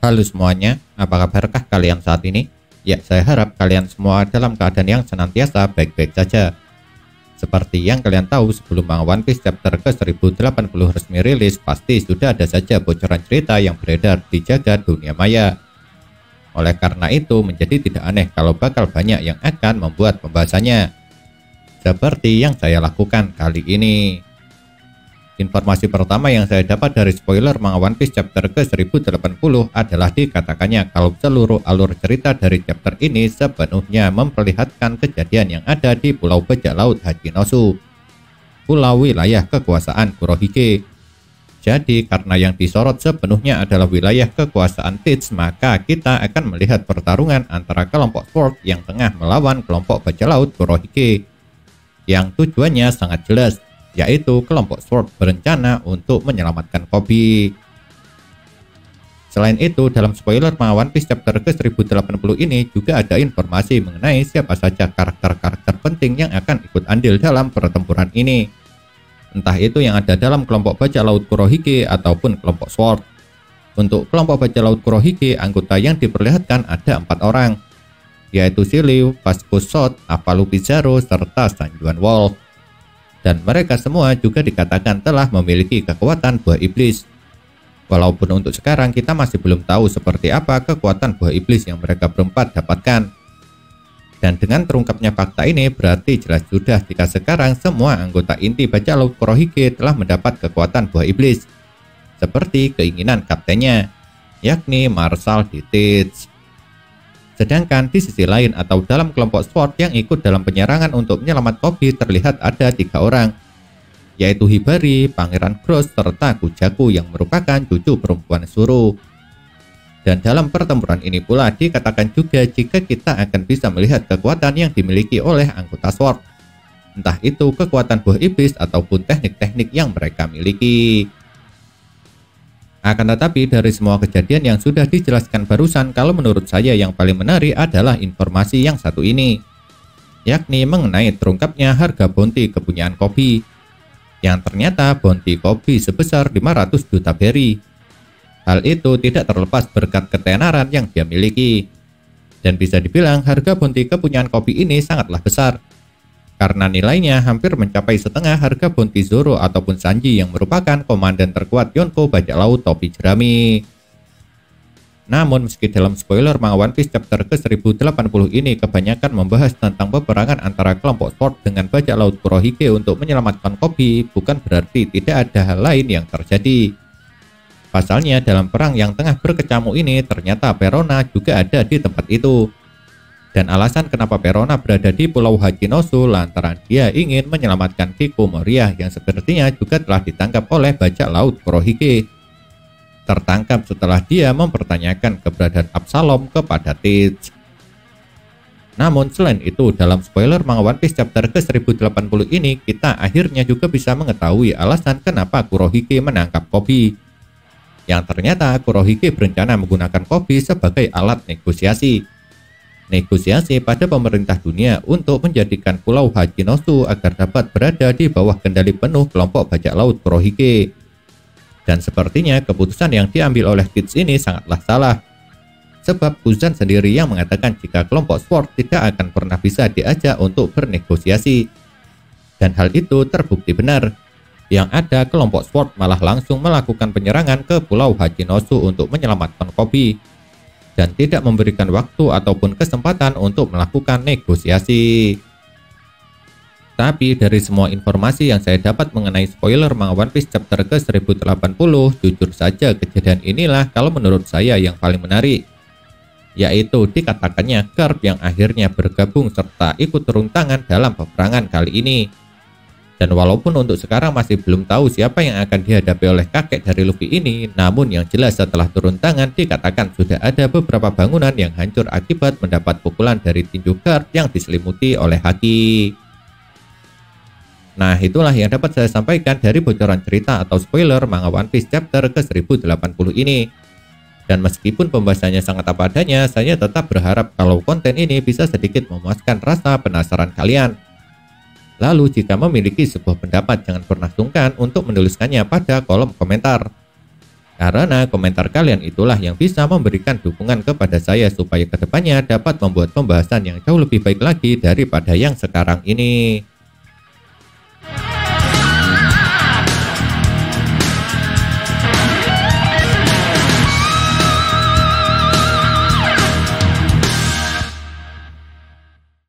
Halo semuanya, apa kabarkah kalian saat ini? Ya, saya harap kalian semua dalam keadaan yang senantiasa baik-baik saja. Seperti yang kalian tahu, sebelum manga One Piece chapter ke-1080 resmi rilis, pasti sudah ada saja bocoran cerita yang beredar di jagat dunia maya. Oleh karena itu, menjadi tidak aneh kalau bakal banyak yang akan membuat pembahasannya. Seperti yang saya lakukan kali ini. Informasi pertama yang saya dapat dari spoiler manga One Piece chapter ke-1080 adalah dikatakannya kalau seluruh alur cerita dari chapter ini sepenuhnya memperlihatkan kejadian yang ada di Pulau Bajak Laut Hachinosu, pulau wilayah kekuasaan Kurohige. Jadi karena yang disorot sepenuhnya adalah wilayah kekuasaan Teach, maka kita akan melihat pertarungan antara kelompok Sword yang tengah melawan kelompok Bajak Laut Kurohige, yang tujuannya sangat jelas, yaitu kelompok Sword berencana untuk menyelamatkan Koby. Selain itu, dalam spoiler manga One Piece chapter ke-1080 ini juga ada informasi mengenai siapa saja karakter-karakter penting yang akan ikut andil dalam pertempuran ini. Entah itu yang ada dalam kelompok Bajak Laut Kurohige ataupun kelompok Sword. Untuk kelompok Bajak Laut Kurohige, anggota yang diperlihatkan ada 4 orang, yaitu Shiryu, Vasco Shot, Apollo Pizarro, serta Sanjuan Wolf. Dan mereka semua juga dikatakan telah memiliki kekuatan buah iblis. Walaupun untuk sekarang kita masih belum tahu seperti apa kekuatan buah iblis yang mereka berempat dapatkan. Dan dengan terungkapnya fakta ini berarti jelas sudah jika sekarang semua anggota inti Bajak Laut Kurohige telah mendapat kekuatan buah iblis, seperti keinginan kaptennya, yakni Marshal D. Teach. Sedangkan di sisi lain atau dalam kelompok Sword yang ikut dalam penyerangan untuk menyelamat Koby terlihat ada 3 orang, yaitu Hibari, Pangeran Gross, serta Kujaku yang merupakan cucu perempuan Zoro. Dan dalam pertempuran ini pula dikatakan juga jika kita akan bisa melihat kekuatan yang dimiliki oleh anggota Sword, entah itu kekuatan buah iblis ataupun teknik-teknik yang mereka miliki. Akan tetapi dari semua kejadian yang sudah dijelaskan barusan, kalau menurut saya yang paling menarik adalah informasi yang satu ini, yakni mengenai terungkapnya harga bounty kepunyaan Koby, yang ternyata bounty Koby sebesar 500 juta berry. Hal itu tidak terlepas berkat ketenaran yang dia miliki, dan bisa dibilang harga bounty kepunyaan Koby ini sangatlah besar, karena nilainya hampir mencapai setengah harga bounty Zoro ataupun Sanji yang merupakan komandan terkuat Yonko Bajak Laut Topi Jerami. Namun meski dalam spoiler manga One Piece chapter ke-1080 ini kebanyakan membahas tentang peperangan antara kelompok Sword dengan Bajak Laut Kurohige untuk menyelamatkan Koby, bukan berarti tidak ada hal lain yang terjadi. Pasalnya dalam perang yang tengah berkecamuk ini ternyata Perona juga ada di tempat itu. Dan alasan kenapa Perona berada di Pulau Hachinosu lantaran dia ingin menyelamatkan Kiko Moria yang sepertinya juga telah ditangkap oleh Bajak Laut Kurohige. Tertangkap setelah dia mempertanyakan keberadaan Absalom kepada Teach. Namun selain itu, dalam spoiler manga One Piece chapter ke-1080 ini kita akhirnya juga bisa mengetahui alasan kenapa Kurohige menangkap Koby. Yang ternyata Kurohige berencana menggunakan Koby sebagai alat negosiasi pada pemerintah dunia untuk menjadikan Pulau Hachinosu agar dapat berada di bawah kendali penuh kelompok Bajak Laut Kurohige. Dan sepertinya keputusan yang diambil oleh Teach ini sangatlah salah, sebab Kuzan sendiri yang mengatakan jika kelompok Sword tidak akan pernah bisa diajak untuk bernegosiasi. Dan hal itu terbukti benar. Yang ada kelompok Sword malah langsung melakukan penyerangan ke Pulau Hachinosu untuk menyelamatkan Koby, dan tidak memberikan waktu ataupun kesempatan untuk melakukan negosiasi. Tapi dari semua informasi yang saya dapat mengenai spoiler manga One Piece chapter ke-1080, jujur saja kejadian inilah kalau menurut saya yang paling menarik, yaitu dikatakannya Garp yang akhirnya bergabung serta ikut turun tangan dalam peperangan kali ini. Dan walaupun untuk sekarang masih belum tahu siapa yang akan dihadapi oleh kakek dari Luffy ini, namun yang jelas setelah turun tangan dikatakan sudah ada beberapa bangunan yang hancur akibat mendapat pukulan dari tinju Garp yang diselimuti oleh haki. Nah, itulah yang dapat saya sampaikan dari bocoran cerita atau spoiler manga One Piece chapter ke-1080 ini. Dan meskipun pembahasannya sangat apa adanya, saya tetap berharap kalau konten ini bisa sedikit memuaskan rasa penasaran kalian. Lalu jika memiliki sebuah pendapat, jangan pernah sungkan untuk menuliskannya pada kolom komentar. Karena komentar kalian itulah yang bisa memberikan dukungan kepada saya supaya kedepannya dapat membuat pembahasan yang jauh lebih baik lagi daripada yang sekarang ini.